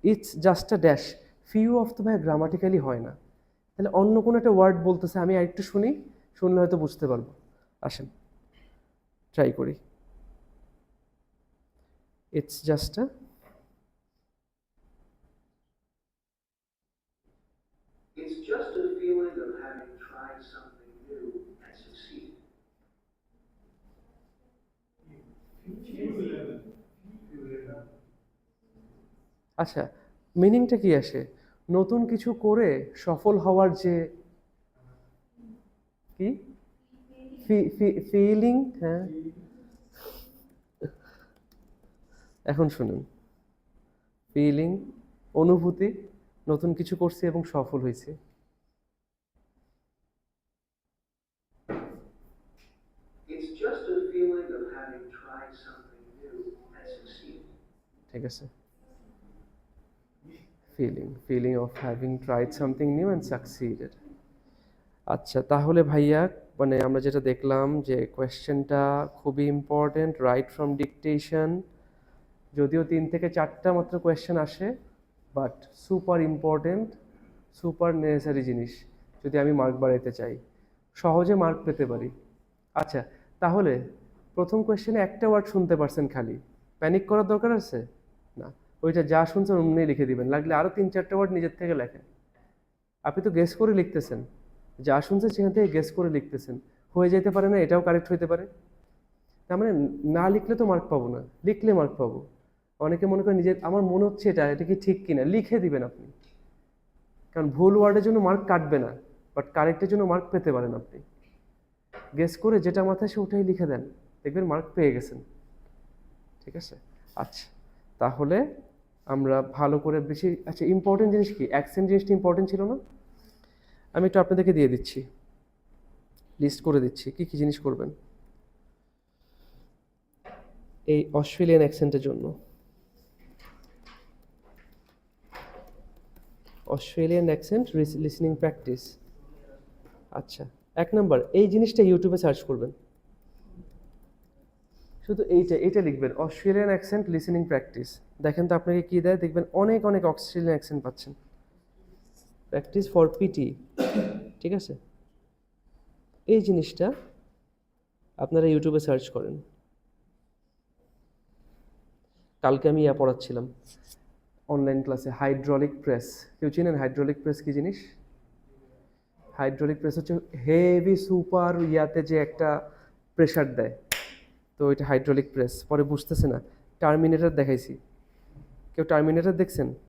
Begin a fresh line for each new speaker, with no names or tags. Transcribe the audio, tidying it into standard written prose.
It's just a dash, few of তো ভাই grammatically হয় না, তাহলে অন্য কোনো একটা ওয়ার্ড বলতেছে, আমি আরেকটু শুনি, শুনলে হয়তো বুঝতে পারবো। আসেন ট্রাই করি। It's just a,
It's just a feeling of having tried something new and succeeded.
আচ্ছা, মিনিংটা কি আসে? নতুন কিছু করে সফল হওয়ার যে কি ফিলিং, হ্যাঁ এখন শুনুন, ফিলিং, অনুভূতি, নতুন কিছু করছি এবং সফল হয়েছি।
It's just a feeling of having tried something new and succeeded.
ঠিক আছে, feeling of having tried something new and succeeded. আচ্ছা তাহলে ভাইয়া, মানে আমরা যেটা দেখলাম যে কোয়েশ্চেনটা খুবই ইম্পর্টেন্ট, রাইট ফ্রম ডিকটেশন, যদিও 3 থেকে 4টা মাত্র কোয়েশ্চেন আসে, but super important, super necessary জিনিস যদি আমি মার্ক বাড়াইতে চাই, সহজে মার্ক পেতে পারি। আচ্ছা তাহলে প্রথম কোয়েশ্চেনে একটা ওয়ার্ড শুনতে পারছেন খালি, প্যানিক করার দরকার আছে না, ওইটা যা শুনছেন অমনি লিখে দিবেন, লাগলে আরও 3-4টা ওয়ার্ড নিজের থেকে লেখেন। আপনি তো গেস করে লিখতেছেন, যা শুনছেন সেখান থেকে গেস করে লিখতেছেন, হয়ে যেতে পারে না, এটাও কারেক্ট হইতে পারে। তার মানে না লিখলে তো মার্ক পাবো না, লিখলে মার্ক পাবো। অনেকে মনে করেন নিজের আমার মনে হচ্ছে এটা কি ঠিক কিনা, লিখে দিবেন আপনি, কারণ ভুল ওয়ার্ডের জন্য মার্ক কাটবে না, বাট কারেক্টের জন্য মার্ক পেতে পারেন আপনি। গেস করে যেটা মাথায় সে ওটাই লিখে দেন, দেখবেন মার্ক পেয়ে গেছেন। ঠিক আছে, আচ্ছা তাহলে আমরা ভালো করে বেশি, আচ্ছা ইম্পর্টেন্ট জিনিস কি, অ্যাকসেন্ট জিনিসটা ইম্পর্টেন্ট ছিল না? আমি একটু আপনাদেরকে দিয়ে দিচ্ছি, লিস্ট করে দিচ্ছি কি কি জিনিস করবেন এই অস্ট্রেলিয়ান অ্যাকসেন্টের জন্য। Australian accent listening practice. আচ্ছা 1 নাম্বার, এই জিনিসটা ইউটিউবে সার্চ করবেন, শুধু এইটা লিখবেন, অস্ট্রেলিয়ান অ্যাকসেন্ট লিসনিং প্র্যাকটিস। দেখেন তো আপনাকে কি দেয়, দেখবেন অনেক অনেক অস্ট্রেলিয়ান অ্যাকসেন্ট পাচ্ছেন, প্র্যাকটিস ফর পিটি। ঠিক আছে, এই জিনিসটা আপনারা ইউটিউবে সার্চ করেন। কালকে আমি পড়াচ্ছিলাম অনলাইন ক্লাসে, হাইড্রোলিক প্রেস, কেউ চিনেন হাইড্রোলিক প্রেস কি জিনিস? হাইড্রোলিক প্রেস হচ্ছে হেভি সুপার ইয়াতে যে একটা প্রেশার দেয়, তো এটা হাইড্রোলিক প্রেস। পরে বুঝতেছে না, টার্মিনেটর দেখাইছি, কেউ টার্মিনেটর দেখছেন?